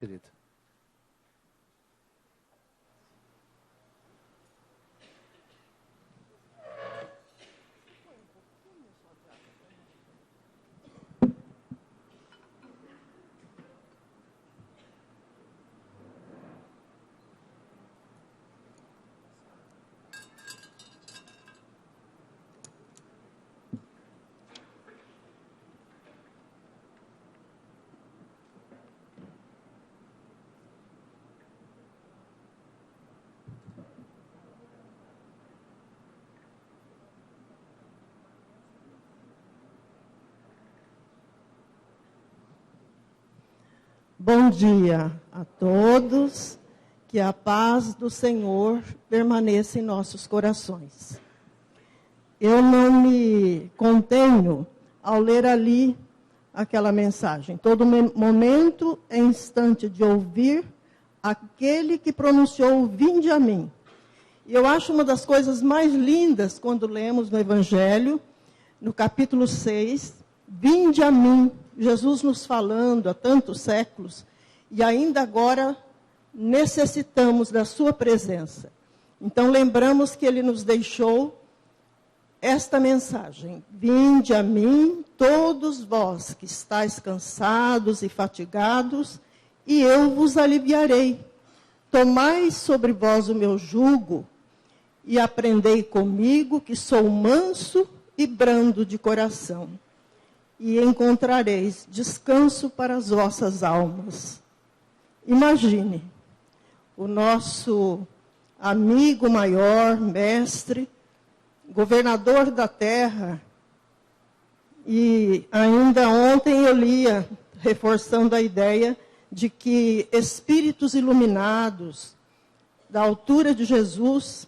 Querido. Bom dia a todos, que a paz do Senhor permaneça em nossos corações. Eu não me contenho ao ler ali aquela mensagem. Todo momento é instante de ouvir aquele que pronunciou: vinde a mim. E eu acho uma das coisas mais lindas quando lemos no Evangelho, no capítulo 6, vinde a mim. Jesus nos falando há tantos séculos, e ainda agora necessitamos da sua presença. Então lembramos que ele nos deixou esta mensagem: vinde a mim, todos vós que estáis cansados e fatigados, e eu vos aliviarei. Tomai sobre vós o meu jugo, e aprendei comigo, que sou manso e brando de coração, e encontrareis descanso para as vossas almas. Imagine, o nosso amigo maior, mestre, governador da terra, e ainda ontem eu lia, reforçando a ideia de que espíritos iluminados, da altura de Jesus,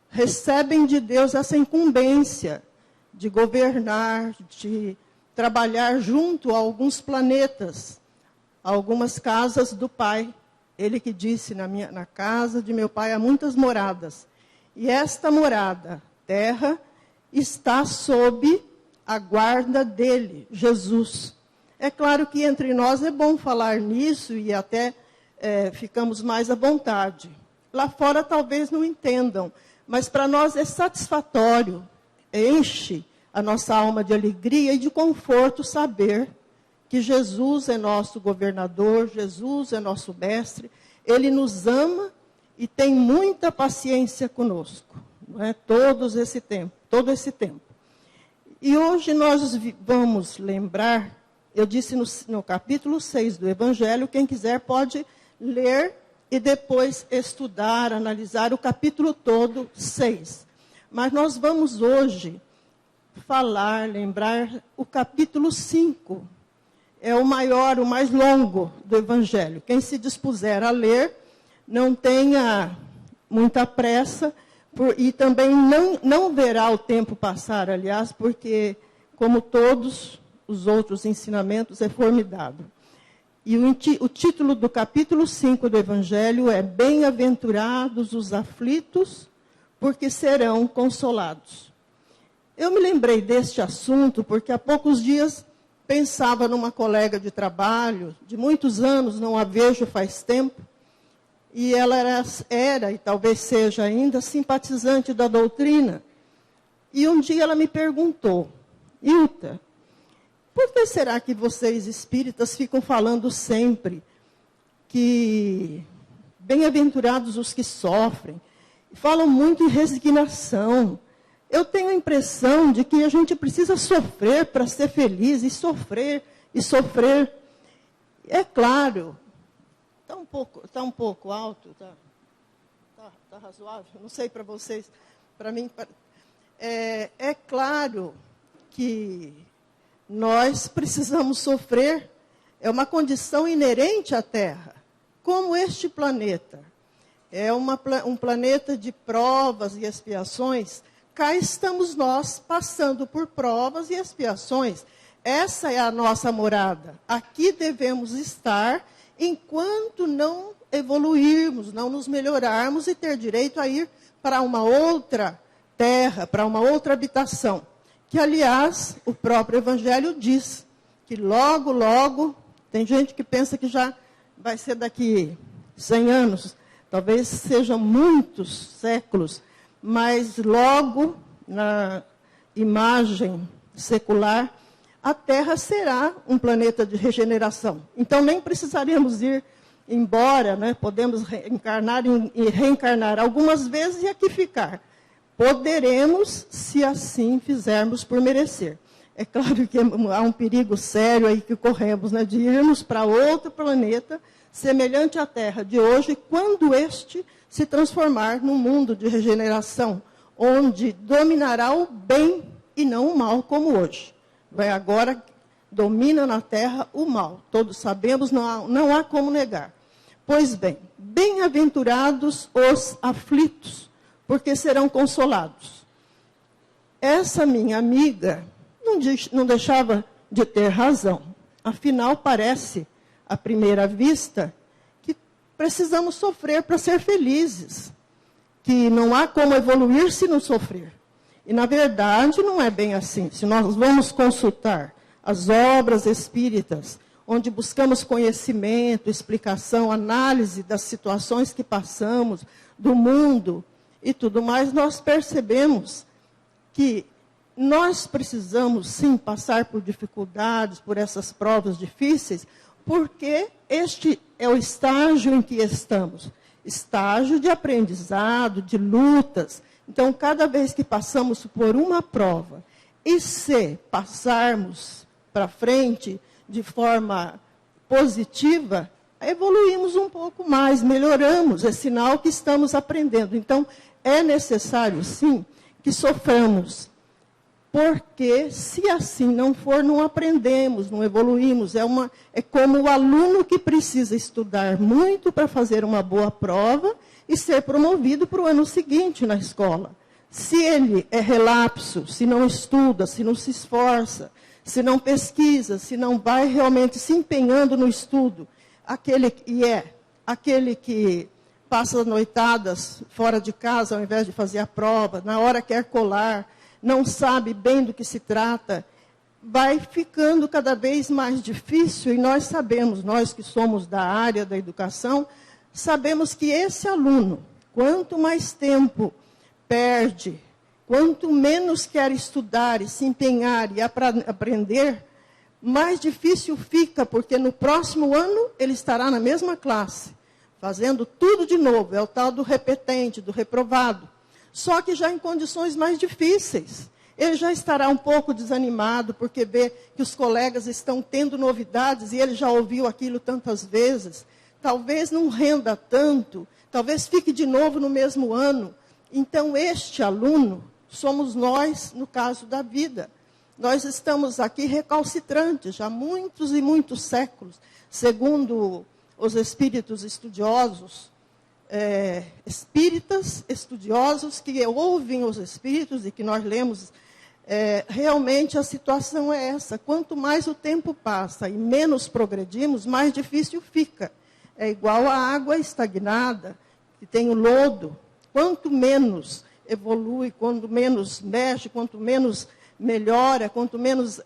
recebem de Deus essa incumbência de governar, de trabalhar junto a alguns planetas, algumas casas do Pai. Ele que disse, na casa de meu Pai há muitas moradas. E esta morada, terra, está sob a guarda dele, Jesus. É claro que entre nós é bom falar nisso e até ficamos mais à vontade. Lá fora talvez não entendam, mas para nós é satisfatório, enche a nossa alma de alegria e de conforto saber que Jesus é nosso governador, Jesus é nosso mestre, ele nos ama e tem muita paciência conosco, não é? Todo esse tempo. E hoje nós vamos lembrar, eu disse no capítulo 6 do Evangelho, quem quiser pode ler e depois estudar, analisar o capítulo todo, 6. Mas nós vamos hoje lembrar o capítulo 5. É o maior, o mais longo do Evangelho. Quem se dispuser a ler, não tenha muita pressa, e também não verá o tempo passar, aliás, porque, como todos os outros ensinamentos, é formidável. E o título do capítulo 5 do Evangelho é Bem-aventurados os aflitos, porque serão consolados. Eu me lembrei deste assunto porque há poucos dias pensava numa colega de trabalho, de muitos anos, não a vejo faz tempo, e ela era e talvez seja ainda, simpatizante da doutrina. E um dia ela me perguntou: Ilta, por que será que vocês espíritas ficam falando sempre que bem-aventurados os que sofrem? Falam muito em resignação. Eu tenho a impressão de que a gente precisa sofrer para ser feliz, e sofrer, e sofrer. É claro, está um pouco alto, tá razoável, não sei para vocês, para mim, é claro que nós precisamos sofrer, é uma condição inerente à Terra, como este planeta. É um planeta de provas e expiações. Cá estamos nós, passando por provas e expiações. Essa é a nossa morada. Aqui devemos estar enquanto não evoluirmos, não nos melhorarmos e ter direito a ir para uma outra terra, para uma outra habitação. Que, aliás, o próprio Evangelho diz que logo, logo, tem gente que pensa que já vai ser daqui 100 anos, talvez sejam muitos séculos, mas logo, na imagem secular, a Terra será um planeta de regeneração. Então, nem precisaríamos ir embora, né? Podemos reencarnar e reencarnar algumas vezes e aqui ficar. Poderemos, se assim fizermos por merecer. É claro que há um perigo sério aí que corremos, né? De irmos para outro planeta, semelhante à Terra de hoje, quando este se transformar num mundo de regeneração, onde dominará o bem e não o mal, como hoje. Agora domina na Terra o mal. Todos sabemos, não há como negar. Pois bem, bem-aventurados os aflitos, porque serão consolados. Essa minha amiga não deixava de ter razão. Afinal, parece, à primeira vista, que precisamos sofrer para ser felizes. Que não há como evoluir se não sofrer. E, na verdade, não é bem assim. Se nós vamos consultar as obras espíritas, onde buscamos conhecimento, explicação, análise das situações que passamos, do mundo e tudo mais, nós percebemos que nós precisamos, sim, passar por dificuldades, por essas provas difíceis, porque este é o estágio em que estamos. Estágio de aprendizado, de lutas. Então, cada vez que passamos por uma prova, e se passarmos para frente de forma positiva, evoluímos um pouco mais, melhoramos, é sinal que estamos aprendendo. Então, é necessário, sim, que soframos, porque se assim não for, não aprendemos, não evoluímos. É como o aluno que precisa estudar muito para fazer uma boa prova e ser promovido para o ano seguinte na escola. Se ele é relapso, se não estuda, se não se esforça, se não pesquisa, se não vai realmente se empenhando no estudo, aquele que passa noitadas fora de casa ao invés de fazer a prova, na hora quer colar, não sabe bem do que se trata, vai ficando cada vez mais difícil, e nós sabemos, nós que somos da área da educação, sabemos que esse aluno, quanto mais tempo perde, quanto menos quer estudar e se empenhar e aprender, mais difícil fica, porque no próximo ano ele estará na mesma classe, fazendo tudo de novo. É o tal do repetente, do reprovado. Só que já em condições mais difíceis. Ele já estará um pouco desanimado, porque vê que os colegas estão tendo novidades e ele já ouviu aquilo tantas vezes. Talvez não renda tanto, talvez fique de novo no mesmo ano. Então, este aluno somos nós, no caso da vida. Nós estamos aqui recalcitrantes, já há muitos e muitos séculos. Segundo os espíritos estudiosos, espíritas estudiosos que ouvem os espíritos e que nós lemos, realmente a situação é essa. Quanto mais o tempo passa e menos progredimos, mais difícil fica. É igual a água estagnada, que tem o lodo. Quanto menos evolui, quanto menos mexe, quanto menos melhora, quanto menos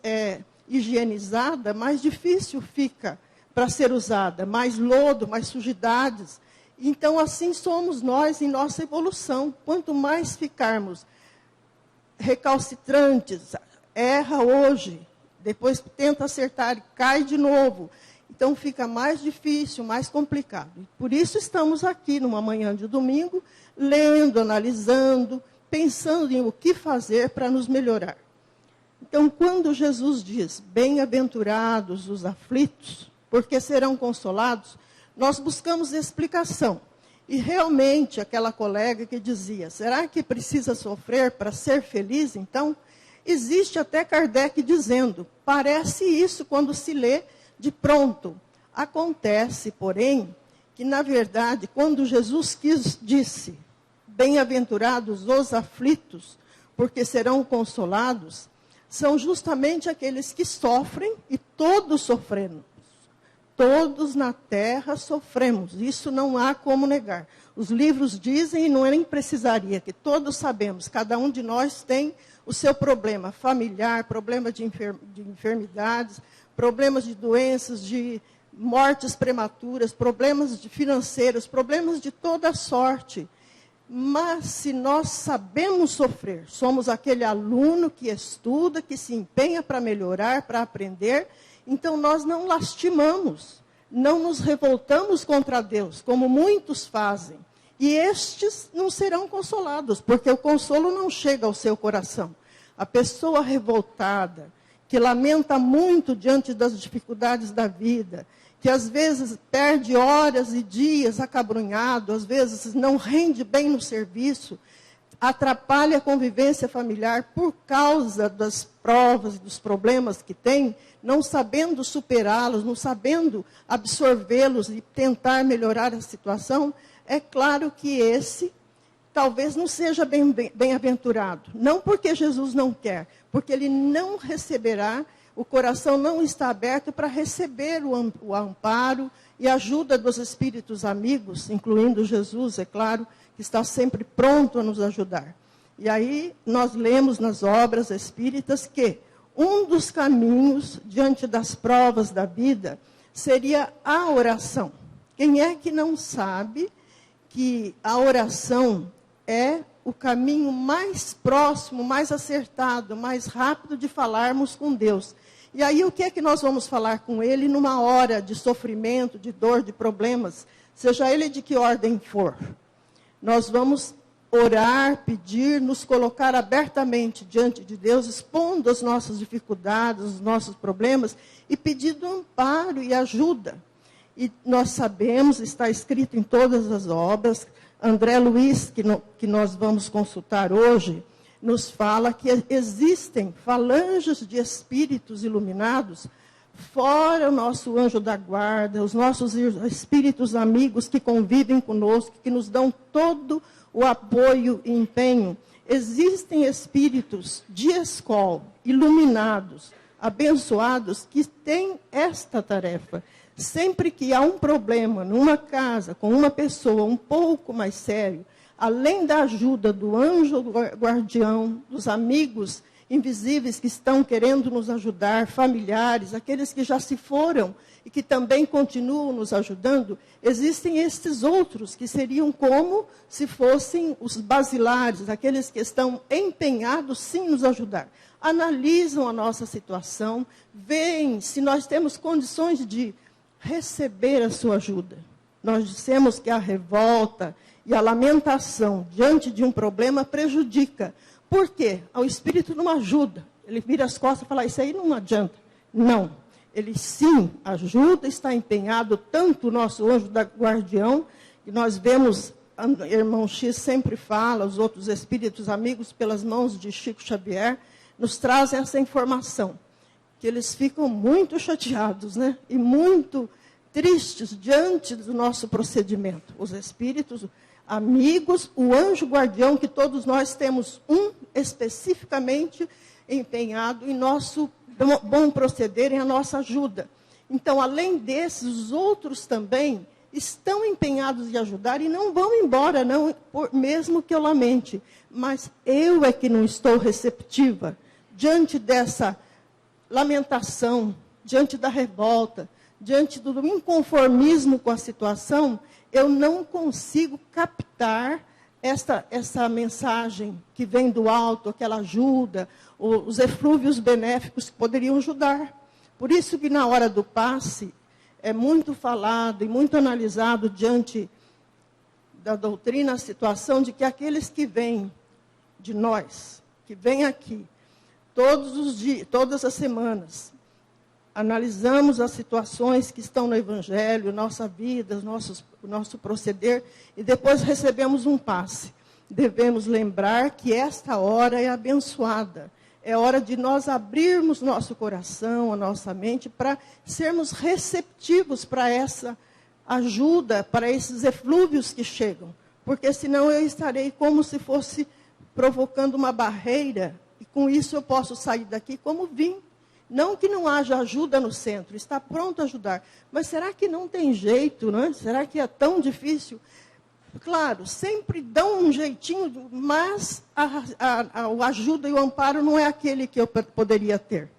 higienizada, mais difícil fica para ser usada. Mais lodo, mais sujidades. Então, assim somos nós em nossa evolução. Quanto mais ficarmos recalcitrantes, erra hoje, depois tenta acertar e cai de novo. Então, fica mais difícil, mais complicado. Por isso, estamos aqui, numa manhã de domingo, lendo, analisando, pensando em o que fazer para nos melhorar. Então, quando Jesus diz, bem-aventurados os aflitos, porque serão consolados, nós buscamos explicação. E realmente, aquela colega que dizia, será que precisa sofrer para ser feliz, então? Existe até Kardec dizendo, parece isso quando se lê de pronto. Acontece, porém, que, na verdade, quando Jesus disse, bem-aventurados os aflitos, porque serão consolados, são justamente aqueles que sofrem, e todos sofremos. Todos na Terra sofremos, isso não há como negar. Os livros dizem, e não nem precisaria, que todos sabemos, cada um de nós tem o seu problema familiar, problema de enfermidades, problemas de doenças, de mortes prematuras, problemas financeiros, problemas de toda sorte. Mas se nós sabemos sofrer, somos aquele aluno que estuda, que se empenha para melhorar, para aprender, então nós não lastimamos, não nos revoltamos contra Deus, como muitos fazem. E estes não serão consolados, porque o consolo não chega ao seu coração. A pessoa revoltada, que lamenta muito diante das dificuldades da vida, que às vezes perde horas e dias acabrunhado, às vezes não rende bem no serviço, atrapalha a convivência familiar por causa das provas, dos problemas que tem, não sabendo superá-los, não sabendo absorvê-los e tentar melhorar a situação, é claro que esse talvez não seja bem-aventurado. Não porque Jesus não quer, porque ele não receberá, o coração não está aberto para receber o amparo e a ajuda dos espíritos amigos, incluindo Jesus, é claro, que está sempre pronto a nos ajudar. E aí nós lemos nas obras espíritas que um dos caminhos diante das provas da vida seria a oração. Quem é que não sabe que a oração é o caminho mais próximo, mais acertado, mais rápido de falarmos com Deus? E aí o que é que nós vamos falar com Ele numa hora de sofrimento, de dor, de problemas, seja ele de que ordem for? Nós vamos orar, pedir, nos colocar abertamente diante de Deus, expondo as nossas dificuldades, os nossos problemas, e pedindo amparo e ajuda. E nós sabemos, está escrito em todas as obras, André Luiz, que nós vamos consultar hoje, nos fala que existem falanges de espíritos iluminados, fora o nosso anjo da guarda, os nossos espíritos amigos que convivem conosco, que nos dão todo o apoio e empenho. Existem espíritos de escola, iluminados, abençoados, que têm esta tarefa. Sempre que há um problema numa casa, com uma pessoa um pouco mais sério, além da ajuda do anjo guardião, dos amigos invisíveis que estão querendo nos ajudar, familiares, aqueles que já se foram e que também continuam nos ajudando, existem estes outros que seriam como se fossem os basilares, aqueles que estão empenhados sim nos ajudar. Analisam a nossa situação, veem se nós temos condições de receber a sua ajuda. Nós dissemos que a revolta e a lamentação diante de um problema prejudica. Por quê? O espírito não ajuda. Ele vira as costas e fala, isso aí não adianta. Não. Ele sim ajuda, está empenhado, tanto o nosso anjo da guardião, que nós vemos, o irmão X sempre fala, os outros espíritos amigos, pelas mãos de Chico Xavier, nos trazem essa informação, que eles ficam muito chateados, né? E muito tristes diante do nosso procedimento. Os espíritos amigos, o anjo guardião, que todos nós temos um especificamente empenhado em nosso bom proceder, em a nossa ajuda. Então, além desses, os outros também estão empenhados em ajudar e não vão embora, não, mesmo que eu lamente. Mas eu é que não estou receptiva diante dessa lamentação, diante da revolta, diante do inconformismo com a situação. Eu não consigo captar essa mensagem que vem do alto, aquela ajuda, os eflúvios benéficos que poderiam ajudar. Por isso que na hora do passe é muito falado e muito analisado diante da doutrina a situação de que aqueles que vêm de nós, que vêm aqui, todos os dias, todas as semanas, analisamos as situações que estão no Evangelho, nossa vida, o nosso proceder, e depois recebemos um passe. Devemos lembrar que esta hora é abençoada. É hora de nós abrirmos nosso coração, a nossa mente, para sermos receptivos para essa ajuda, para esses eflúvios que chegam. Porque senão eu estarei como se fosse provocando uma barreira, e com isso eu posso sair daqui como vim. Não que não haja ajuda no centro, está pronto a ajudar. Mas será que não tem jeito, não é? Será que é tão difícil? Claro, sempre dão um jeitinho, mas a ajuda e o amparo não é aquele que eu poderia ter.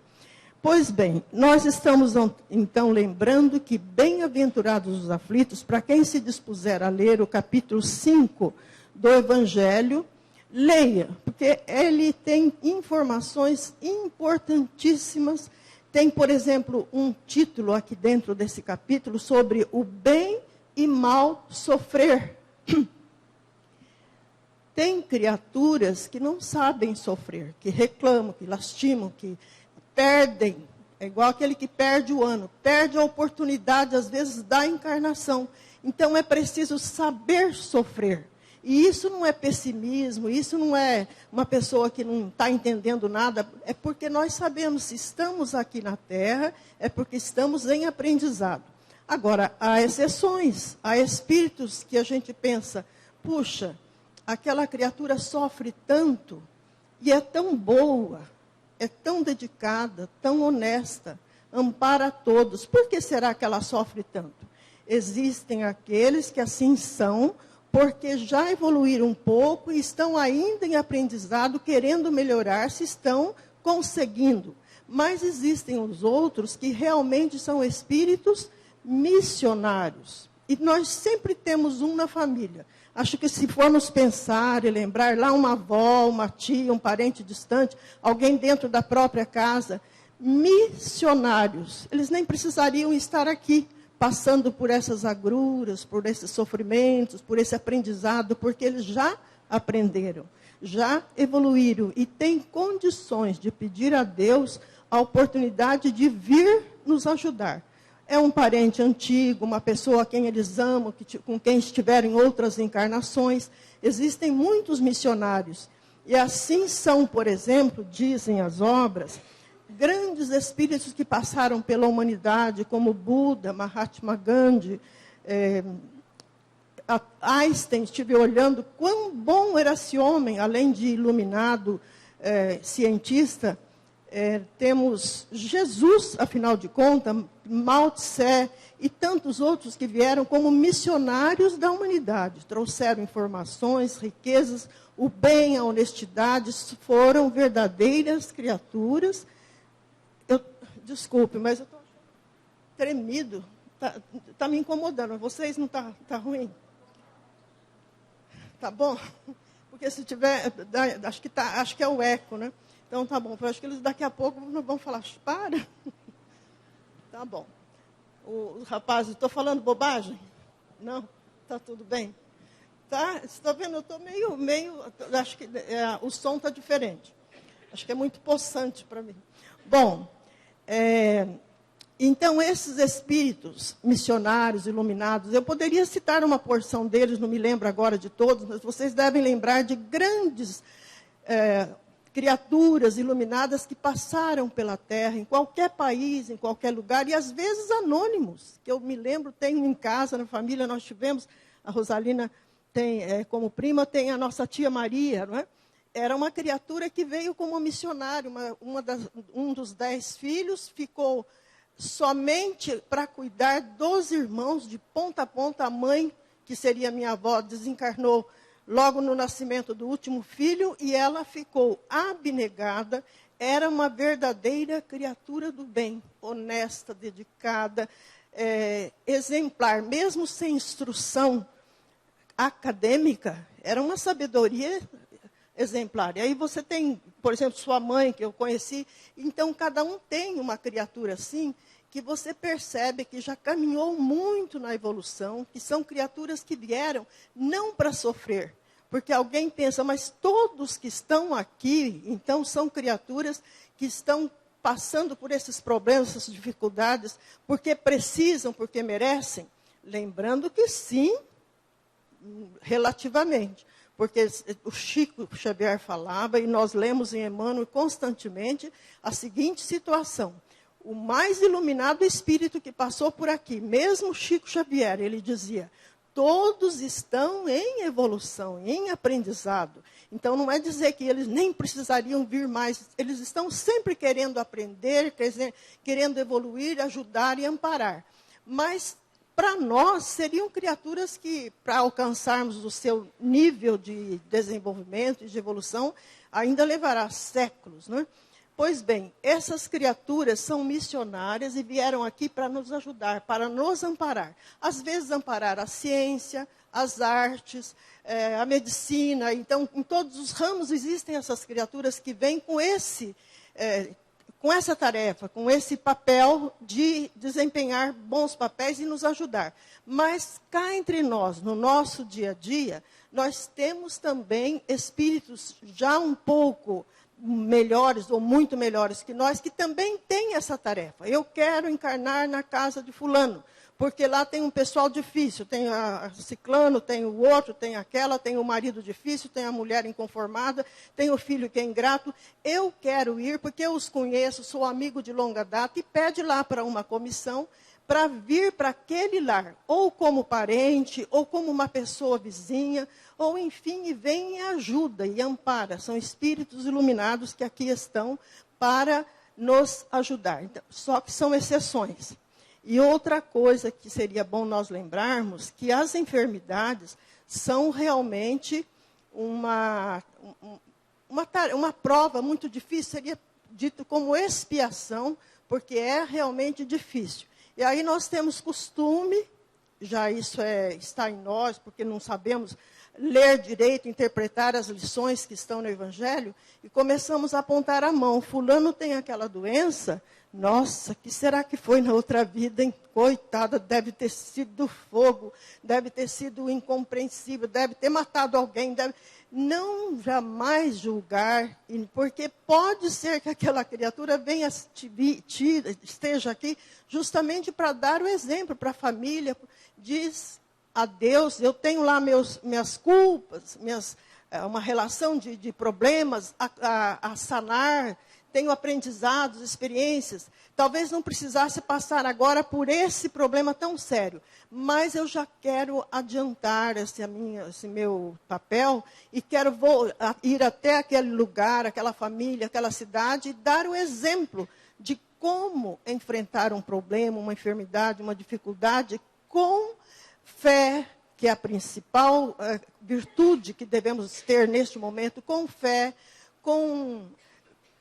Pois bem, nós estamos então lembrando que bem-aventurados os aflitos, para quem se dispuser a ler o capítulo 5 do Evangelho, leia, porque ele tem informações importantíssimas. Tem, por exemplo, um título aqui dentro desse capítulo sobre o bem e mal sofrer. Tem criaturas que não sabem sofrer, que reclamam, que lastimam, que perdem. É igual aquele que perde o ano, perde a oportunidade, às vezes, da encarnação. Então, é preciso saber sofrer. E isso não é pessimismo, isso não é uma pessoa que não está entendendo nada. É porque nós sabemos, se estamos aqui na Terra, é porque estamos em aprendizado. Agora, há exceções, há espíritos que a gente pensa, puxa, aquela criatura sofre tanto e é tão boa, é tão dedicada, tão honesta, ampara a todos. Por que será que ela sofre tanto? Existem aqueles que assim são, porque já evoluíram um pouco e estão ainda em aprendizado, querendo melhorar, se estão conseguindo. Mas existem os outros que realmente são espíritos missionários. E nós sempre temos um na família. Acho que se formos pensar e lembrar lá uma avó, uma tia, um parente distante, alguém dentro da própria casa, missionários, eles nem precisariam estar aqui, passando por essas agruras, por esses sofrimentos, por esse aprendizado, porque eles já aprenderam, já evoluíram e têm condições de pedir a Deus a oportunidade de vir nos ajudar. É um parente antigo, uma pessoa a quem eles amam, com quem estiveram em outras encarnações. Existem muitos missionários. E assim são, por exemplo, dizem as obras, grandes espíritos que passaram pela humanidade, como Buda, Mahatma Gandhi, Einstein. Estive olhando quão bom era esse homem, além de iluminado, cientista. Temos Jesus, afinal de contas, Mao Tse e tantos outros que vieram como missionários da humanidade. Trouxeram informações, riquezas, o bem, a honestidade, foram verdadeiras criaturas. Desculpe, mas eu estou tremido, está me incomodando. Vocês não está ruim? Tá bom? Porque se tiver, acho que é o eco, né? Então, tá bom. Eu acho que eles daqui a pouco vão falar, para. Tá bom. Os rapazes, estou falando bobagem? Não? Está tudo bem? Tá? Você está vendo? Eu estou meio acho que o som está diferente. Acho que é muito possante para mim. Bom, então, esses espíritos missionários, iluminados, eu poderia citar uma porção deles, não me lembro agora de todos, mas vocês devem lembrar de grandes criaturas iluminadas que passaram pela Terra, em qualquer país, em qualquer lugar, e às vezes anônimos, que eu me lembro, tenho em casa, na família, nós tivemos, a Rosalina tem, como prima, tem a nossa tia Maria, não é? Era uma criatura que veio como missionário, um dos 10 filhos, ficou somente para cuidar dos irmãos, de ponta a ponta. A mãe, que seria minha avó, desencarnou logo no nascimento do último filho, e ela ficou abnegada. Era uma verdadeira criatura do bem, honesta, dedicada, exemplar, mesmo sem instrução acadêmica, era uma sabedoria exemplar. E aí você tem, por exemplo, sua mãe, que eu conheci. Então, cada um tem uma criatura assim, que você percebe que já caminhou muito na evolução, que são criaturas que vieram não para sofrer. Porque alguém pensa, mas todos que estão aqui, então, são criaturas que estão passando por esses problemas, essas dificuldades, porque precisam, porque merecem. Lembrando que sim, relativamente. Porque o Chico Xavier falava, e nós lemos em Emmanuel constantemente, a seguinte situação. O mais iluminado espírito que passou por aqui, mesmo Chico Xavier, ele dizia, todos estão em evolução, em aprendizado. Então, não é dizer que eles nem precisariam vir mais, eles estão sempre querendo aprender, querendo evoluir, ajudar e amparar. Mas, para nós, seriam criaturas que, para alcançarmos o seu nível de desenvolvimento e de evolução, ainda levará séculos, não é? Pois bem, essas criaturas são missionárias e vieram aqui para nos ajudar, para nos amparar. Às vezes, amparar a ciência, as artes, a medicina. Então, em todos os ramos existem essas criaturas que vêm com essa tarefa, com esse papel de desempenhar bons papéis e nos ajudar. Mas cá entre nós, no nosso dia a dia, nós temos também espíritos já um pouco melhores ou muito melhores que nós, que também têm essa tarefa. Eu quero encarnar na casa de fulano, porque lá tem um pessoal difícil, tem a ciclano, tem o outro, tem aquela, tem o marido difícil, tem a mulher inconformada, tem o filho que é ingrato. Eu quero ir porque eu os conheço, sou amigo de longa data, e pede lá para uma comissão para vir para aquele lar, ou como parente, ou como uma pessoa vizinha, ou enfim, e vem e ajuda e ampara. São espíritos iluminados que aqui estão para nos ajudar. Então, só que são exceções. E outra coisa que seria bom nós lembrarmos, que as enfermidades são realmente uma prova muito difícil, seria dito como expiação, porque é realmente difícil. E aí nós temos costume, já isso está em nós, porque não sabemos ler direito, interpretar as lições que estão no Evangelho, e começamos a apontar a mão. Fulano tem aquela doença, nossa, que será que foi na outra vida, hein? Coitada, deve ter sido fogo, deve ter sido incompreensível, deve ter matado alguém, Não jamais julgar, porque pode ser que aquela criatura venha, esteja aqui justamente para dar o exemplo para a família. Diz a Deus, eu tenho lá minhas culpas, uma relação de problemas a sanar, tenho aprendizados, experiências. Talvez não precisasse passar agora por esse problema tão sério, mas eu já quero adiantar esse meu papel e quero ir até aquele lugar, aquela família, aquela cidade e dar o exemplo de como enfrentar um problema, uma enfermidade, uma dificuldade com fé, que é a principal virtude que devemos ter neste momento, com fé, com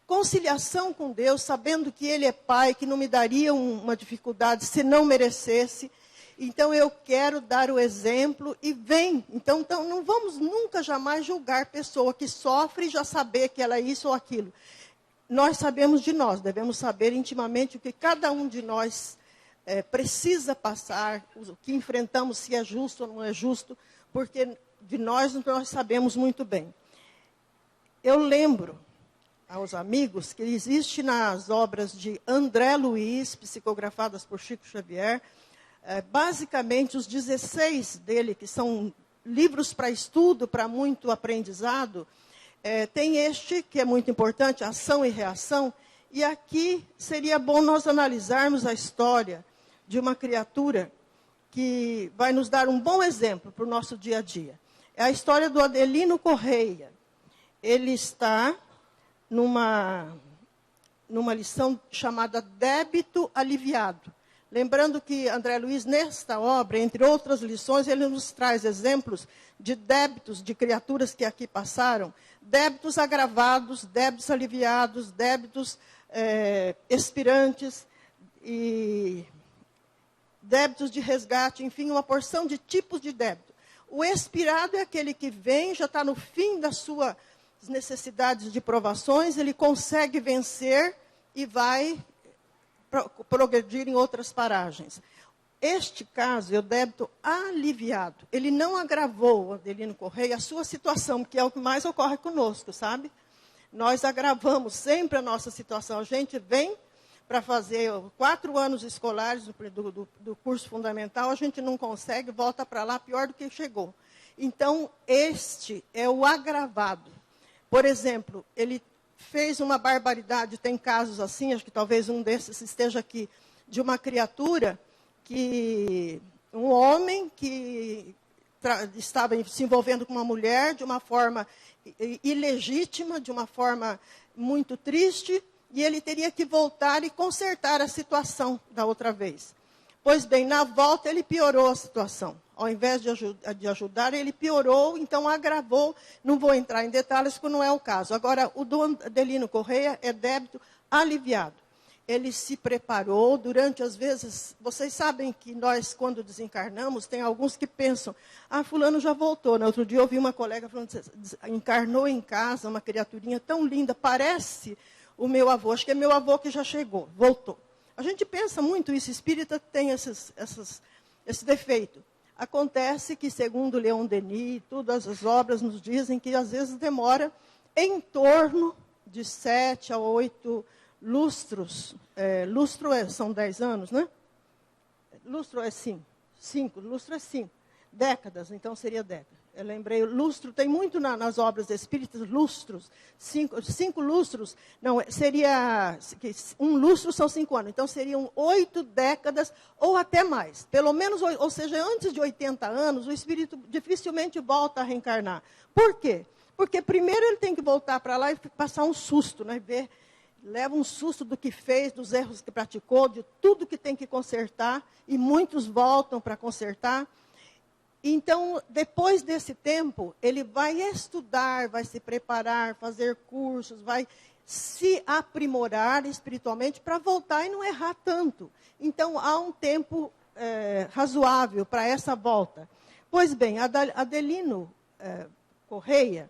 conciliação com Deus, sabendo que Ele é Pai, que não me daria uma dificuldade se não merecesse. Então, eu quero dar o exemplo e vem. Então, não vamos nunca, jamais julgar pessoa que sofre e já saber que ela é isso ou aquilo. Nós sabemos de nós, devemos saber intimamente o que cada um de nós precisa passar, o que enfrentamos, se é justo ou não é justo, porque de nós sabemos muito bem. Eu lembro aos amigos que existe nas obras de André Luiz, psicografadas por Chico Xavier, basicamente os 16 dele, que são livros para estudo, para muito aprendizado, tem este, que é muito importante, Ação e Reação, e aqui seria bom nós analisarmos a história de uma criatura que vai nos dar um bom exemplo para o nosso dia a dia. É a história do Adelino Correia. Ele está numa lição chamada Débito Aliviado. Lembrando que André Luiz, nesta obra, entre outras lições, ele nos traz exemplos de débitos de criaturas que aqui passaram, débitos agravados, débitos aliviados, débitos expirantes e débitos de resgate, enfim, uma porção de tipos de débito. O expirado é aquele que vem, já está no fim das suas necessidades de provações, ele consegue vencer e vai progredir em outras paragens. Este caso é o débito aliviado. Ele não agravou, Adelino Correia, a sua situação, que é o que mais ocorre conosco, sabe? Nós agravamos sempre a nossa situação. A gente vem para fazer 4 anos escolares do curso fundamental, a gente não consegue, volta para lá pior do que chegou. Então, este é o agravado. Por exemplo, ele fez uma barbaridade, tem casos assim, acho que talvez um desses esteja aqui, de uma criatura um homem que estava se envolvendo com uma mulher de uma forma ilegítima, de uma forma muito triste, e ele teria que voltar e consertar a situação da outra vez. Pois bem, na volta ele piorou a situação. Ao invés de ajudar, ele piorou, então agravou. Não vou entrar em detalhes, porque não é o caso. Agora, o do Adelino Correia é débito aliviado. Ele se preparou durante, às vezes, vocês sabem que nós, quando desencarnamos, tem alguns que pensam, fulano já voltou. No outro dia eu ouvi uma colega falando, encarnou em casa uma criaturinha tão linda, parece o meu avô, acho que é meu avô que já chegou, voltou. A gente pensa muito isso, espírita tem esse defeito. Acontece que, segundo Leon Denis, todas as obras nos dizem que, às vezes, demora em torno de 7 a 8 lustros. Lustro são 10 anos, né? Lustro é 5. Lustro é 5. Décadas, então seria década. Eu lembrei, lustro, tem muito nas obras espíritas, lustros. 5 lustros, não, seria, um lustro são 5 anos, então seriam 8 décadas ou até mais. Pelo menos, ou seja, antes de 80 anos, o espírito dificilmente volta a reencarnar. Por quê? Porque primeiro ele tem que voltar para lá e passar um susto, né? Leva um susto do que fez, dos erros que praticou, de tudo que tem que consertar, e muitos voltam para consertar. Então, depois desse tempo, ele vai estudar, vai se preparar, fazer cursos, vai se aprimorar espiritualmente para voltar e não errar tanto. Então, há um tempo razoável para essa volta. Pois bem, Adelino Correia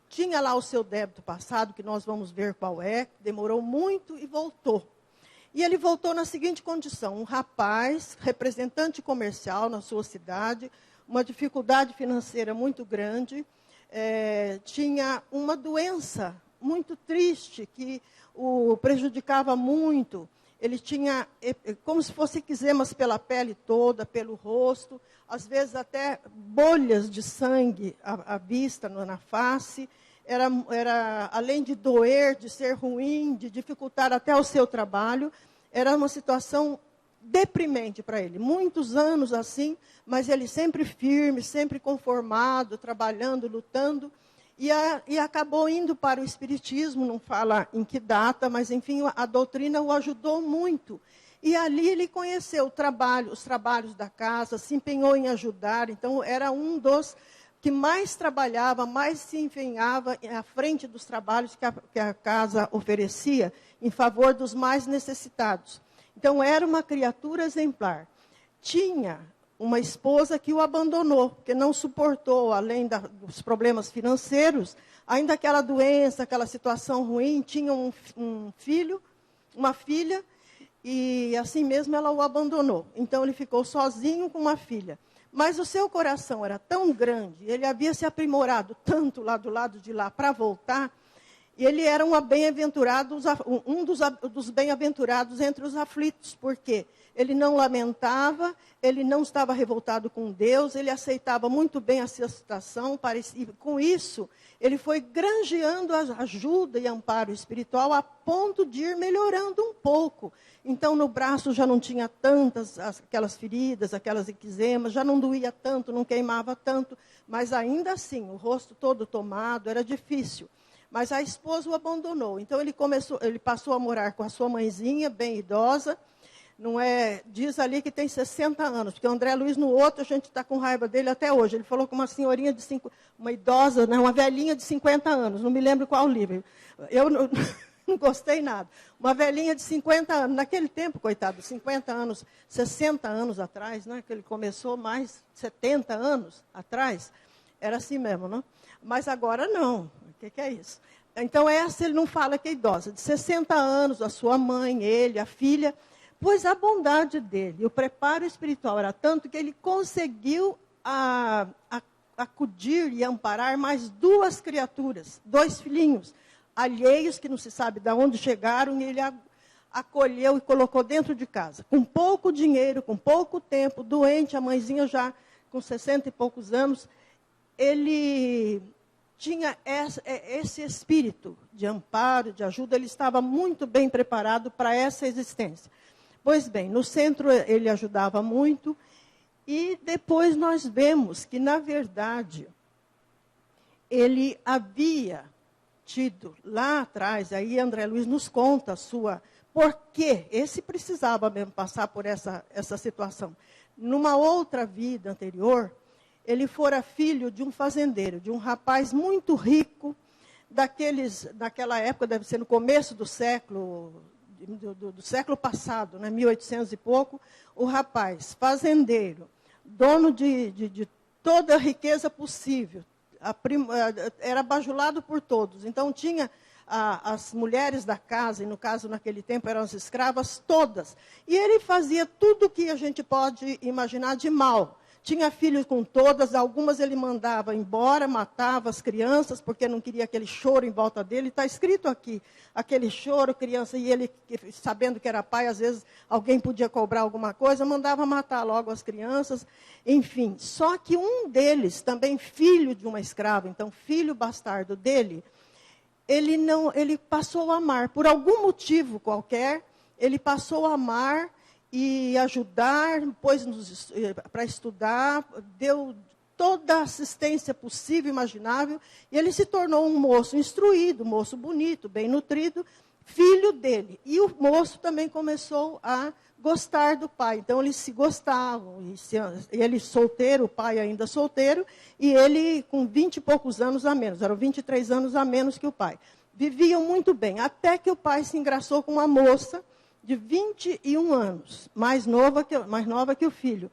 tinha lá o seu débito passado, que nós vamos ver qual é, demorou muito e voltou. E ele voltou na seguinte condição, um rapaz, representante comercial na sua cidade, uma dificuldade financeira muito grande, tinha uma doença muito triste que o prejudicava muito. Ele tinha como se fosse eczemas pela pele toda, pelo rosto, às vezes até bolhas de sangue à vista, na face. Era, além de doer, de ser ruim, de dificultar até o seu trabalho, era uma situação deprimente para ele. Muitos anos assim, mas ele sempre firme, sempre conformado, trabalhando, lutando, e acabou indo para o Espiritismo, não fala em que data, mas enfim, a doutrina o ajudou muito. E ali ele conheceu os trabalhos da casa, se empenhou em ajudar, então era um dos que mais trabalhava, mais se empenhava à frente dos trabalhos que a casa oferecia, em favor dos mais necessitados. Então, era uma criatura exemplar. Tinha uma esposa que o abandonou, que não suportou, além dos problemas financeiros, ainda aquela doença, aquela situação ruim, tinha um filho, uma filha, e assim mesmo ela o abandonou. Então, ele ficou sozinho com uma filha. Mas o seu coração era tão grande, ele havia se aprimorado tanto lá do lado de lá para voltar, e ele era um dos bem-aventurados entre os aflitos, porque ele não lamentava, ele não estava revoltado com Deus, ele aceitava muito bem a sua situação, e com isso, ele foi granjeando ajuda e amparo espiritual a ponto de ir melhorando um pouco. Então, no braço já não tinha tantas aquelas feridas, aquelas eczemas, já não doía tanto, não queimava tanto, mas ainda assim, o rosto todo tomado, era difícil. Mas a esposa o abandonou. Então, ele passou a morar com a sua mãezinha, bem idosa. Diz ali que tem 60 anos, porque o André Luiz, no outro, a gente está com raiva dele até hoje. Ele falou com uma senhorinha uma idosa, né, uma velhinha de 50 anos, não me lembro qual livro. Eu não gostei nada. Uma velhinha de 50 anos, naquele tempo, coitado, 50 anos, 60 anos atrás, né, que ele começou mais 70 anos atrás, era assim mesmo, não? Mas agora não. O que é isso? Então, essa ele não fala que é idosa, de 60 anos, a sua mãe, ele, a filha, pois a bondade dele, o preparo espiritual era tanto que ele conseguiu acudir e amparar mais 2 criaturas, 2 filhinhos, alheios, que não se sabe de onde chegaram, e ele acolheu e colocou dentro de casa. Com pouco dinheiro, com pouco tempo, doente, a mãezinha já com 60 e poucos anos, ele tinha esse espírito de amparo, de ajuda, ele estava muito bem preparado para essa existência. Pois bem, no centro ele ajudava muito, e depois nós vemos que, na verdade, ele havia tido lá atrás, aí André Luiz nos conta a sua Porque esse precisava mesmo passar por essa situação. Numa outra vida anterior, ele fora filho de um fazendeiro, de um rapaz muito rico, daquela época, deve ser no começo do século, do século passado, né, 1800 e pouco, o rapaz, fazendeiro, dono de toda a riqueza possível, era bajulado por todos. Então, tinha as mulheres da casa, e no caso, naquele tempo, eram as escravas todas. E ele fazia tudo o que a gente pode imaginar de mal. Tinha filhos com todas, algumas ele mandava embora, matava as crianças, porque não queria aquele choro em volta dele. Está escrito aqui, aquele choro, criança, e ele, sabendo que era pai, às vezes alguém podia cobrar alguma coisa, mandava matar logo as crianças, enfim. Só que um deles, também filho de uma escrava, então filho bastardo dele, ele passou a amar, por algum motivo qualquer, ele passou a amar e ajudar, pôs para estudar, deu toda a assistência possível e imaginável, e ele se tornou um moço instruído, um moço bonito, bem nutrido, filho dele. E o moço também começou a gostar do pai. Então, eles se gostavam. Ele solteiro, o pai ainda solteiro, e ele com 20 e poucos anos a menos. Eram 23 anos a menos que o pai. Viviam muito bem, até que o pai se engraçou com uma moça de 21 anos, mais nova que o filho.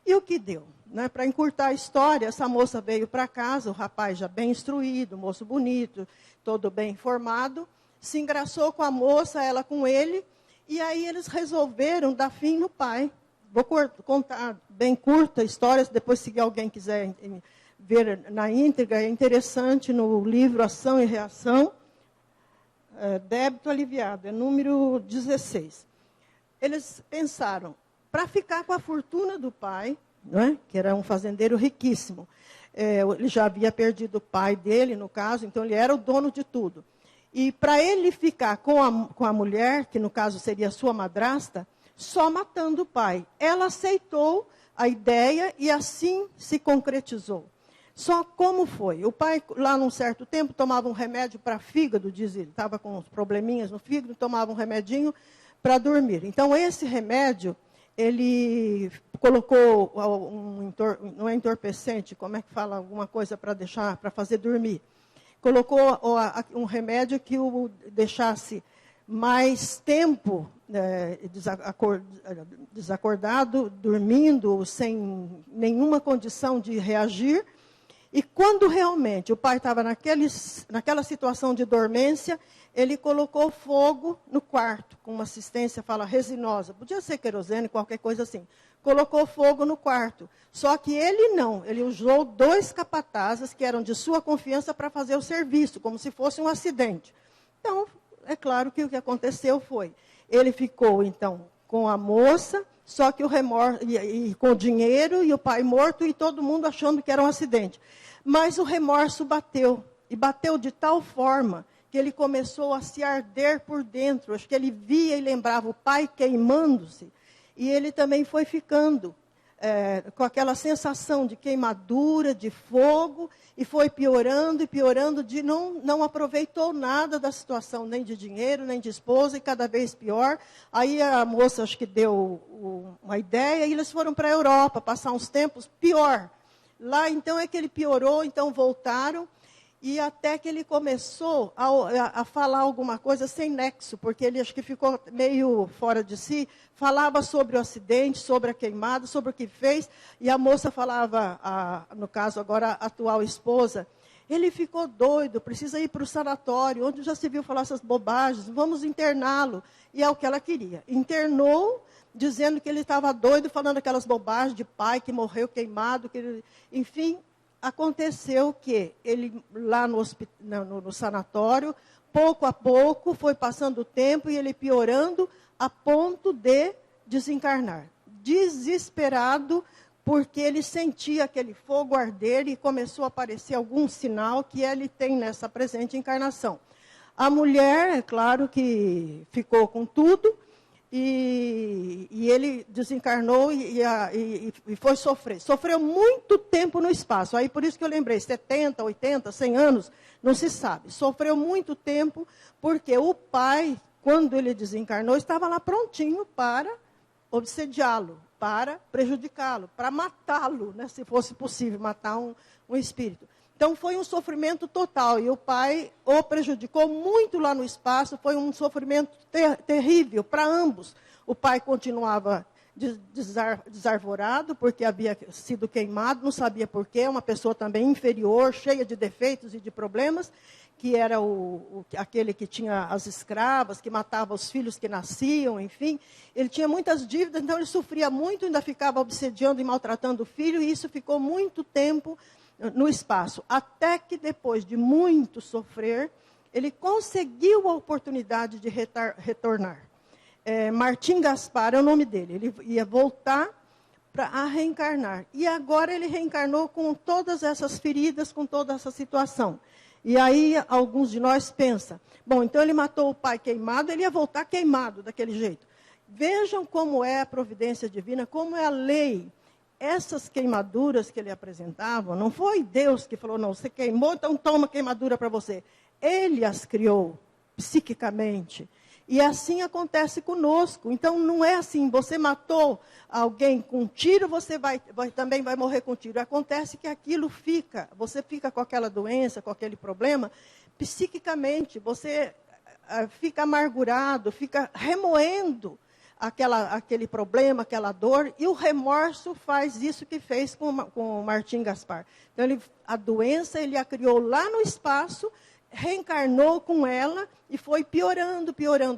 E o que deu? Né? Para encurtar a história, essa moça veio para casa, o rapaz já bem instruído, moço bonito, todo bem informado, se engraçou com a moça, ela com ele, e aí eles resolveram dar fim no pai. Vou contar bem curta a história, depois se alguém quiser ver na íntegra, é interessante no livro Ação e Reação, Débito Aliviado, é número 16. Eles pensaram, para ficar com a fortuna do pai, não é? Que era um fazendeiro riquíssimo, ele já havia perdido o pai dele, no caso, então ele era o dono de tudo. E para ele ficar com a mulher, que no caso seria sua madrasta, só matando o pai. Ela aceitou a ideia e assim se concretizou. Só como foi? O pai, lá num certo tempo, tomava um remédio para fígado, diz ele. Estava com uns probleminhas no fígado, tomava um remedinho para dormir. Então, esse remédio, ele colocou não é entorpecente, como é que fala alguma coisa para fazer dormir? Colocou um remédio que o deixasse mais tempo desacordado, dormindo, sem nenhuma condição de reagir. E quando realmente o pai estava naquela situação de dormência, ele colocou fogo no quarto, com uma assistência, fala, resinosa. Podia ser querosene, qualquer coisa assim. Colocou fogo no quarto. Só que ele não. Ele usou 2 capatazes que eram de sua confiança para fazer o serviço, como se fosse um acidente. Então, é claro que o que aconteceu foi, ele ficou, então, com a moça, só que o remorso, e com o dinheiro, e o pai morto, e todo mundo achando que era um acidente. Mas o remorso bateu, e bateu de tal forma que ele começou a se arder por dentro. Acho que ele via e lembrava o pai queimando-se, e ele também foi ficando com aquela sensação de queimadura, de fogo, e foi piorando e piorando, não aproveitou nada da situação, nem de dinheiro, nem de esposa, e cada vez pior. Aí a moça, acho que deu uma ideia, e eles foram para a Europa, passar uns tempos, pior. Lá, então, é que ele piorou, então voltaram, e até que ele começou a falar alguma coisa sem nexo, porque ele acho que ficou meio fora de si, falava sobre o acidente, sobre a queimada, sobre o que fez, e a moça falava, no caso agora a atual esposa, ele ficou doido, precisa ir para o sanatório, onde já se viu falar essas bobagens, vamos interná-lo. E é o que ela queria. Internou, dizendo que ele estava doido, falando aquelas bobagens de pai que morreu queimado, enfim. Aconteceu que ele, lá no sanatório, pouco a pouco, foi passando o tempo e ele piorando a ponto de desencarnar. Desesperado, porque ele sentia aquele fogo arder e começou a aparecer algum sinal que ele tem nessa presente encarnação. A mulher, é claro que ficou com tudo, e ele desencarnou e foi sofrer. Sofreu muito tempo no espaço. Aí por isso que eu lembrei, 70, 80, 100 anos, não se sabe. Sofreu muito tempo porque o pai, quando ele desencarnou, estava lá prontinho para obsediá-lo, para prejudicá-lo, para matá-lo, né, se fosse possível, matar um espírito. Então, foi um sofrimento total, e o pai o prejudicou muito lá no espaço, foi um sofrimento terrível para ambos. O pai continuava desarvorado, porque havia sido queimado, não sabia porquê, uma pessoa também inferior, cheia de defeitos e de problemas, que era aquele que tinha as escravas, que matava os filhos que nasciam, enfim. Ele tinha muitas dívidas, então ele sofria muito, ainda ficava obsediando e maltratando o filho, e isso ficou muito tempo no espaço. Até que depois de muito sofrer, ele conseguiu a oportunidade de retornar. Martim Gaspar é o nome dele. Ele ia voltar para reencarnar. E agora ele reencarnou com todas essas feridas, com toda essa situação. E aí alguns de nós pensam, bom, então ele matou o pai queimado, ele ia voltar queimado daquele jeito. Vejam como é a providência divina, como é a lei. Essas queimaduras que ele apresentava, não foi Deus que falou, não, você queimou, então toma queimadura para você. Ele as criou psiquicamente. E assim acontece conosco. Então, não é assim, você matou alguém com um tiro, você também vai morrer com um tiro. Acontece que aquilo você fica com aquela doença, com aquele problema, psiquicamente, você fica amargurado, fica remoendo aquele problema, aquela dor, e o remorso faz isso que fez com o Martim Gaspar. Então, a doença ele a criou lá no espaço, reencarnou com ela e foi piorando,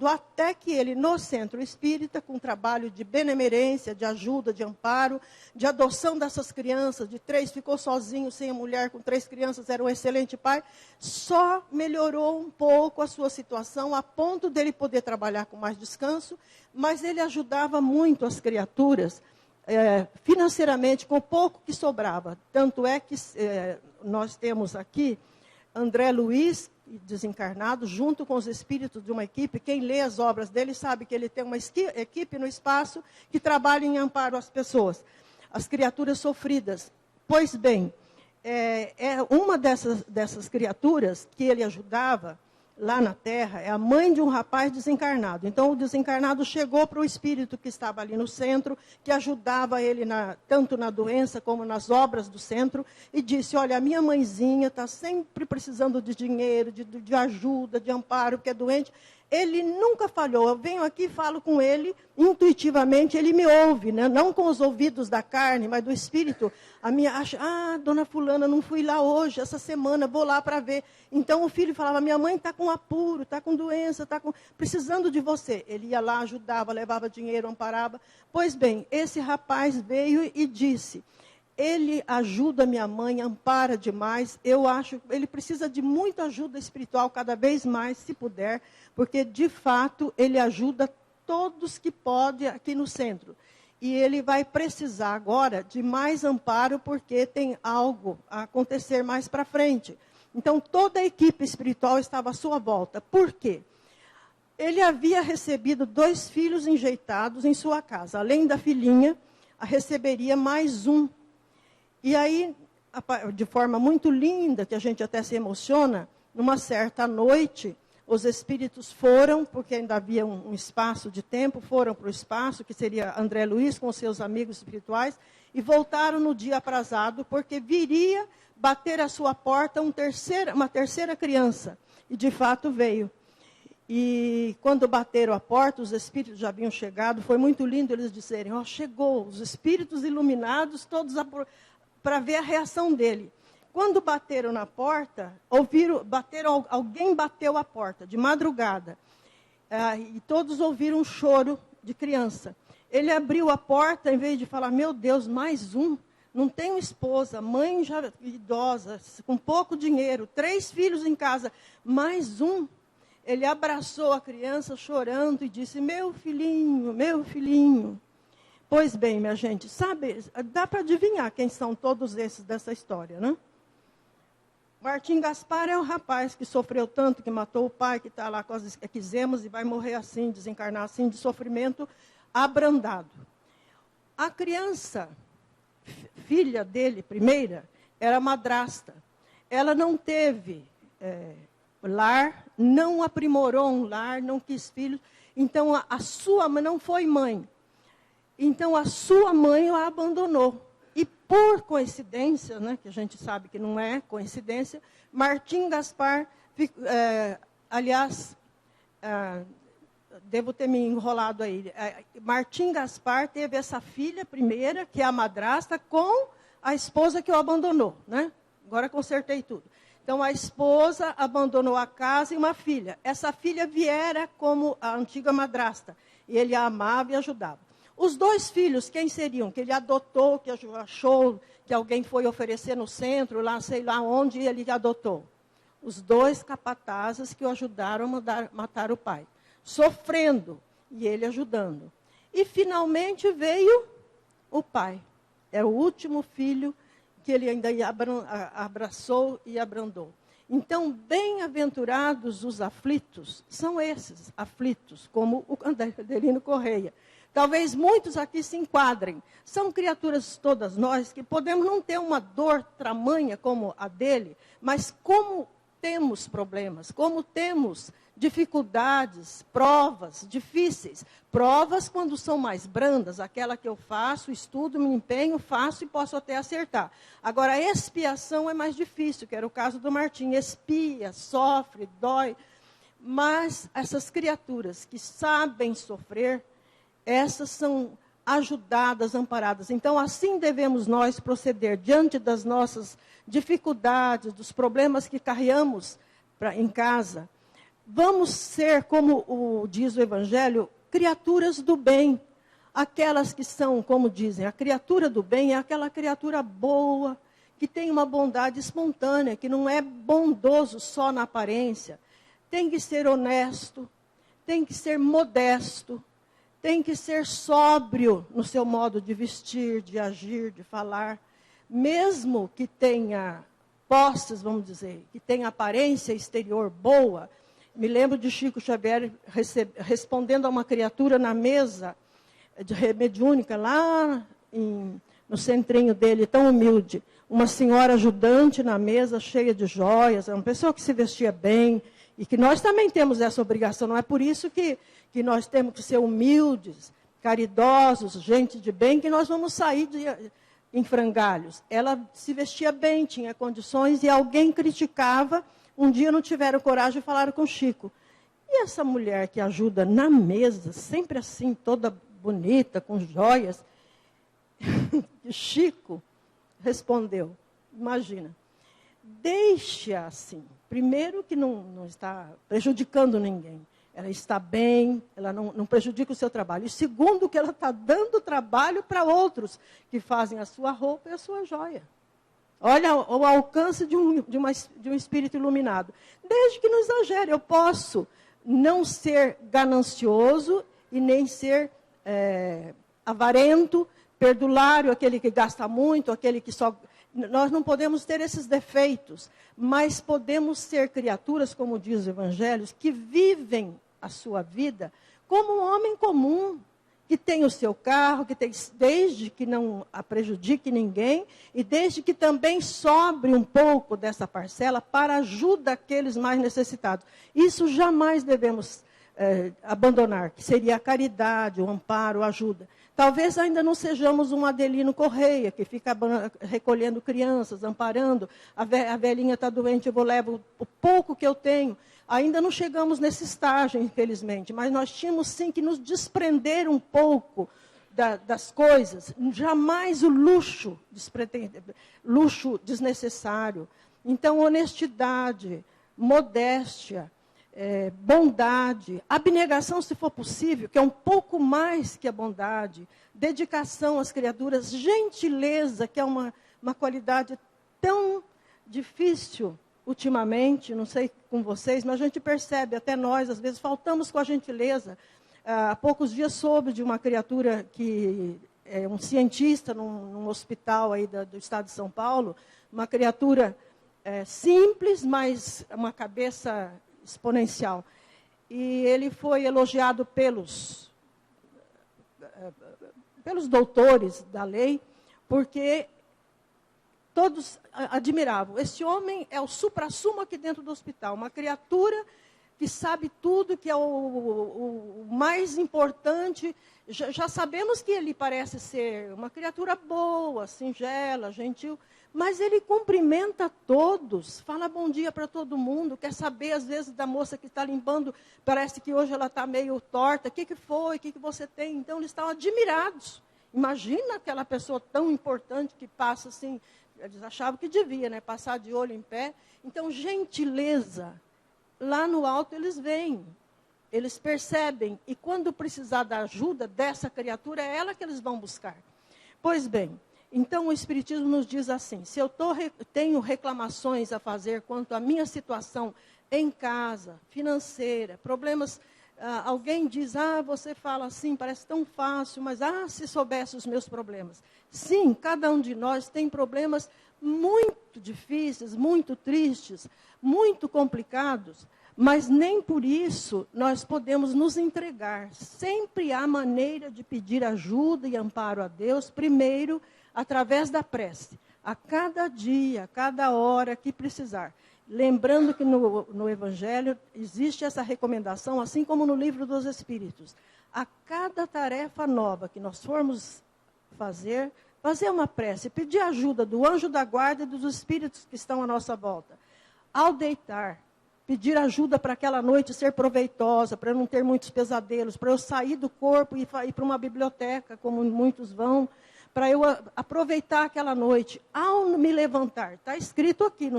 até que ele, no centro espírita, com trabalho de benemerência, de ajuda, de amparo, de adoção dessas crianças, de 3, ficou sozinho, sem a mulher, com 3 crianças, era um excelente pai, só melhorou um pouco a sua situação, a ponto dele poder trabalhar com mais descanso, mas ele ajudava muito as criaturas, financeiramente, com o pouco que sobrava. Tanto é que nós temos aqui André Luiz, desencarnado, junto com os espíritos de uma equipe. Quem lê as obras dele sabe que ele tem uma equipe no espaço que trabalha em amparo às pessoas, às criaturas sofridas. Pois bem, uma dessas criaturas que ele ajudava lá na Terra é a mãe de um rapaz desencarnado. Então, o desencarnado chegou para o espírito que estava ali no centro, que ajudava ele tanto na doença como nas obras do centro, e disse, olha, a minha mãezinha está sempre precisando de dinheiro, de ajuda, de amparo, porque é doente. Ele nunca falhou. Eu venho aqui e falo com ele, intuitivamente, ele me ouve, né? Não com os ouvidos da carne, mas do espírito. A minha acha, dona fulana, não fui lá hoje, essa semana, vou lá para ver. Então o filho falava, minha mãe está com apuro, está com doença, está precisando de você. Ele ia lá, ajudava, levava dinheiro, amparava. Pois bem, esse rapaz veio e disse, ele ajuda minha mãe, ampara demais. Eu acho, ele precisa de muita ajuda espiritual, cada vez mais, se puder, porque, de fato, ele ajuda todos que pode aqui no centro. E ele vai precisar agora de mais amparo, porque tem algo a acontecer mais para frente. Então, toda a equipe espiritual estava à sua volta. Por quê? Ele havia recebido 2 filhos enjeitados em sua casa. Além da filhinha, receberia mais um. E aí, de forma muito linda, que a gente até se emociona, numa certa noite, os espíritos foram, porque ainda havia um espaço de tempo, foram para o espaço, que seria André Luiz com seus amigos espirituais, e voltaram no dia aprazado, porque viria bater à sua porta uma terceira criança. E, de fato, veio. E quando bateram a porta, os espíritos já haviam chegado, foi muito lindo eles dizerem, chegou, os espíritos iluminados, todos para ver a reação dele. Quando bateram na porta, alguém bateu a porta, de madrugada. E todos ouviram um choro de criança. Ele abriu a porta, em vez de falar, meu Deus, mais um. Não tenho esposa, mãe já idosa, com pouco dinheiro, 3 filhos em casa, mais um. Ele abraçou a criança chorando e disse, meu filhinho, meu filhinho. Pois bem, minha gente, sabe, dá para adivinhar quem são todos esses dessa história, né? Martim Gaspar é um rapaz que sofreu tanto, que matou o pai, que está lá com as eczemas e vai morrer assim, desencarnar assim, de sofrimento abrandado. A criança, filha dele, primeira, era madrasta. Ela não teve lar, não aprimorou um lar, não quis filhos. Então, a sua mãe não foi mãe. Então, a sua mãe a abandonou. E, por coincidência, né, que a gente sabe que não é coincidência, Martim Gaspar, devo ter me enrolado aí. Martim Gaspar teve essa filha primeira, que é a madrasta, com a esposa que o abandonou. Né? Agora consertei tudo. Então, a esposa abandonou a casa e uma filha. Essa filha viera como a antiga madrasta. E ele a amava e ajudava. Os 2 filhos, quem seriam? Que ele adotou, que achou que alguém foi oferecer no centro, lá sei lá onde, e ele adotou. Os 2 capatazes que o ajudaram a matar o pai. Sofrendo, e ele ajudando. E, finalmente, veio o pai. É o último filho que ele ainda abraçou e abrandou. Então, bem-aventurados os aflitos, são esses aflitos, como o Adelino Correia. Talvez muitos aqui se enquadrem. São criaturas todas nós que podemos não ter uma dor tamanha como a dele, mas como temos problemas, como temos dificuldades, provas difíceis. Provas quando são mais brandas, aquela que eu faço, estudo, me empenho, faço e posso até acertar. Agora, a expiação é mais difícil, que era o caso do Martim. Expia, sofre, dói. Mas essas criaturas que sabem sofrer, essas são ajudadas, amparadas. Então, assim devemos nós proceder diante das nossas dificuldades, dos problemas que carregamos em casa. Vamos ser, como diz o Evangelho, criaturas do bem. Aquelas que são, como dizem, a criatura do bem é aquela criatura boa, que tem uma bondade espontânea, que não é bondoso só na aparência. Tem que ser honesto, tem que ser modesto, tem que ser sóbrio no seu modo de vestir, de agir, de falar. Mesmo que tenha posses, vamos dizer, que tenha aparência exterior boa. Me lembro de Chico Xavier respondendo a uma criatura na mesa mediúnica, lá no centrinho dele, tão humilde. Uma senhora ajudante na mesa, cheia de joias, uma pessoa que se vestia bem, e que nós também temos essa obrigação. Não é por isso que nós temos que ser humildes, caridosos, gente de bem, que nós vamos sair em frangalhos. Ela se vestia bem, tinha condições, e alguém criticava. Um dia não tiveram coragem de falar com Chico. E essa mulher que ajuda na mesa, sempre assim, toda bonita, com joias. Chico respondeu, imagina, deixe-a assim. Primeiro que não está prejudicando ninguém. Ela está bem, ela não prejudica o seu trabalho. E segundo, que ela está dando trabalho para outros que fazem a sua roupa e a sua joia. Olha o alcance de um espírito iluminado. Desde que não exagere, eu posso não ser ganancioso e nem ser avarento, perdulário, aquele que gasta muito, aquele que só... Nós não podemos ter esses defeitos, mas podemos ser criaturas, como diz os evangelhos, que vivem a sua vida como um homem comum, que tem o seu carro, que tem, desde que não a prejudique ninguém, e desde que também sobre um pouco dessa parcela para ajuda aqueles mais necessitados. Isso jamais devemos abandonar, que seria a caridade, o amparo, a ajuda. Talvez ainda não sejamos um Adelino Correia, que fica recolhendo crianças, amparando. A velhinha está doente, eu levo o pouco que eu tenho. Ainda não chegamos nesse estágio, infelizmente, mas nós tínhamos sim que nos desprender um pouco das coisas. Jamais o luxo desnecessário. Então, honestidade, modéstia, bondade, abnegação, se for possível, que é um pouco mais que a bondade, dedicação às criaturas, gentileza, que é uma qualidade tão difícil ultimamente, não sei com vocês, mas a gente percebe, até nós, às vezes, faltamos com a gentileza. Há poucos dias soube de uma criatura que é um cientista num hospital aí do estado de São Paulo, uma criatura simples, mas uma cabeça exponencial. E ele foi elogiado pelos doutores da lei, porque todos admiravam. Esse homem é o suprassumo aqui dentro do hospital, uma criatura que sabe tudo, que é o mais importante. Já sabemos que ele parece ser uma criatura boa, singela, gentil, mas ele cumprimenta todos, fala bom dia para todo mundo, quer saber, às vezes, da moça que está limpando, parece que hoje ela está meio torta, o que foi, o que você tem? Então, eles estavam admirados. Imagina aquela pessoa tão importante que passa assim, eles achavam que devia, né, passar de olho em pé. Então, gentileza, lá no alto eles veem, eles percebem, e quando precisar da ajuda dessa criatura, é ela que eles vão buscar. Pois bem, então o Espiritismo nos diz assim, se eu tenho reclamações a fazer quanto à minha situação em casa, financeira, problemas, alguém diz, você fala assim, parece tão fácil, mas se soubesse os meus problemas. Sim, cada um de nós tem problemas muito difíceis, muito tristes, muito complicados, mas nem por isso nós podemos nos entregar. Sempre há maneira de pedir ajuda e amparo a Deus, primeiro, através da prece, a cada dia, a cada hora que precisar. Lembrando que no Evangelho existe essa recomendação, assim como no Livro dos Espíritos. A cada tarefa nova que nós formos fazer uma prece, pedir ajuda do anjo da guarda e dos espíritos que estão à nossa volta. Ao deitar, pedir ajuda para aquela noite ser proveitosa, para eu não ter muitos pesadelos, para eu sair do corpo e ir para uma biblioteca, como muitos vão, para eu aproveitar aquela noite. Ao me levantar, está escrito aqui,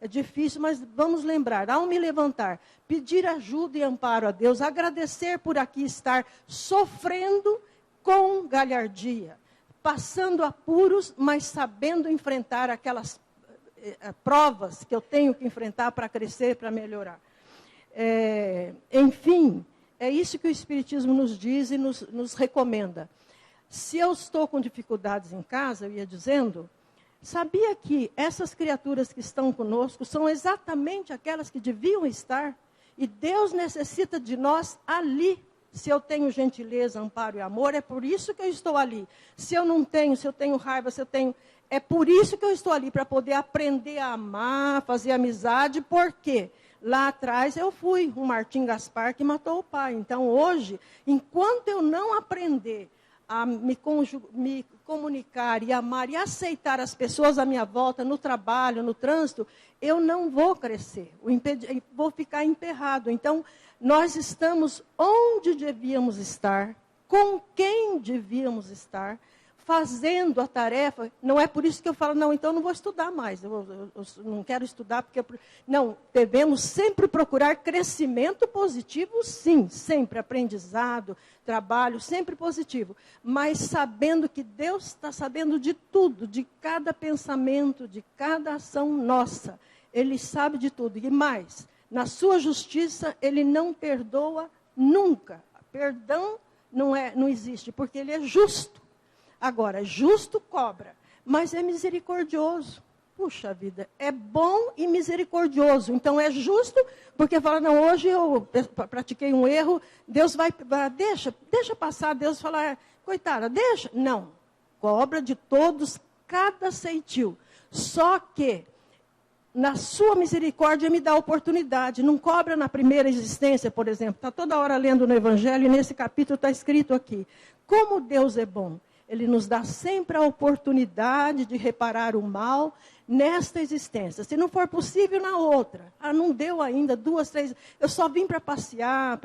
é difícil, mas vamos lembrar, ao me levantar, pedir ajuda e amparo a Deus, agradecer por aqui estar sofrendo com galhardia, passando apuros, mas sabendo enfrentar aquelas provas que eu tenho que enfrentar para crescer, para melhorar. Enfim, é isso que o Espiritismo nos diz e nos recomenda. Se eu estou com dificuldades em casa, eu ia dizendo, sabia que essas criaturas que estão conosco são exatamente aquelas que deviam estar? E Deus necessita de nós ali. Se eu tenho gentileza, amparo e amor, é por isso que eu estou ali. Se eu não tenho, se eu tenho raiva, é por isso que eu estou ali, para poder aprender a amar, fazer amizade, porque lá atrás eu fui um Martim Gaspar que matou o pai. Então hoje, enquanto eu não aprender a me comunicar e amar e aceitar as pessoas à minha volta, no trabalho, no trânsito, eu não vou crescer, vou ficar emperrado. Então, nós estamos onde devíamos estar, com quem devíamos estar, fazendo a tarefa. Não é por isso que eu falo, não, então eu não vou estudar mais, eu não quero estudar, porque... Não, devemos sempre procurar crescimento positivo, sim, sempre, aprendizado, trabalho, sempre positivo, mas sabendo que Deus está sabendo de tudo, de cada pensamento, de cada ação nossa. Ele sabe de tudo, e mais, na sua justiça, Ele não perdoa nunca. Perdão não existe, porque Ele é justo. Agora, justo cobra, mas é misericordioso. Puxa vida, é bom e misericordioso. Então, é justo, porque fala, não, hoje eu pratiquei um erro, Deus vai deixa passar, Deus fala, coitada, deixa. Não, cobra de todos cada ceitil. Só que, na sua misericórdia, me dá oportunidade. Não cobra na primeira existência, por exemplo. Está toda hora lendo no Evangelho, e nesse capítulo está escrito aqui. Como Deus é bom. Ele nos dá sempre a oportunidade de reparar o mal nesta existência. Se não for possível, na outra. Não deu ainda, 2, 3... Eu só vim para passear,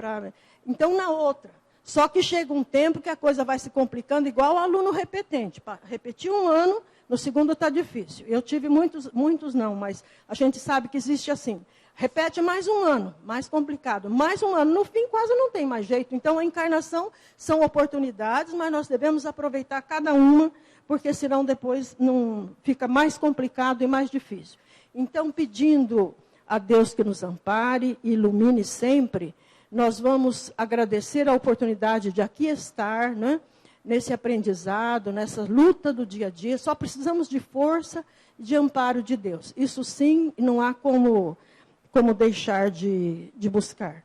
então na outra. Só que chega um tempo que a coisa vai se complicando, igual o aluno repetente. Repetir um ano, no segundo está difícil. Eu tive muitos não, mas a gente sabe que existe assim. Repete mais um ano, mais complicado. Mais um ano, no fim quase não tem mais jeito. Então a encarnação são oportunidades, mas nós devemos aproveitar cada uma, porque senão depois não fica mais complicado e mais difícil. Então, pedindo a Deus que nos ampare e ilumine sempre, nós vamos agradecer a oportunidade de aqui estar, né, nesse aprendizado, nessa luta do dia a dia. Só precisamos de força e de amparo de Deus. Isso sim, não há como deixar de buscar.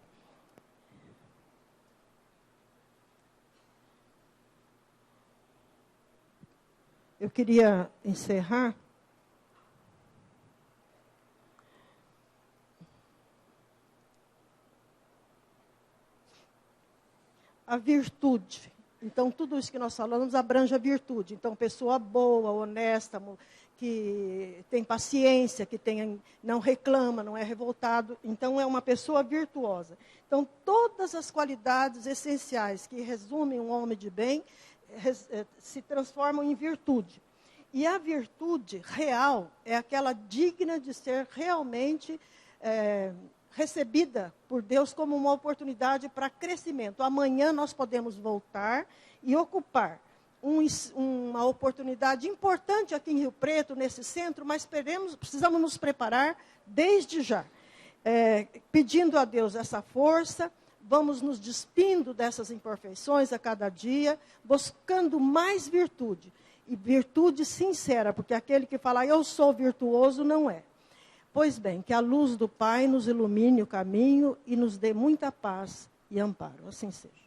Eu queria encerrar a virtude. Então, tudo isso que nós falamos abrange a virtude. Então, pessoa boa, honesta, que tem paciência, não reclama, não é revoltado. Então, é uma pessoa virtuosa. Então, todas as qualidades essenciais que resumem um homem de bem se transformam em virtude. E a virtude real é aquela digna de ser realmente recebida por Deus como uma oportunidade para crescimento. Amanhã nós podemos voltar e ocupar uma oportunidade importante aqui em Rio Preto, nesse centro, mas precisamos nos preparar desde já. Pedindo a Deus essa força, vamos nos despindo dessas imperfeições a cada dia, buscando mais virtude. E virtude sincera, porque aquele que fala, eu sou virtuoso, não é. Pois bem, que a luz do Pai nos ilumine o caminho e nos dê muita paz e amparo. Assim seja.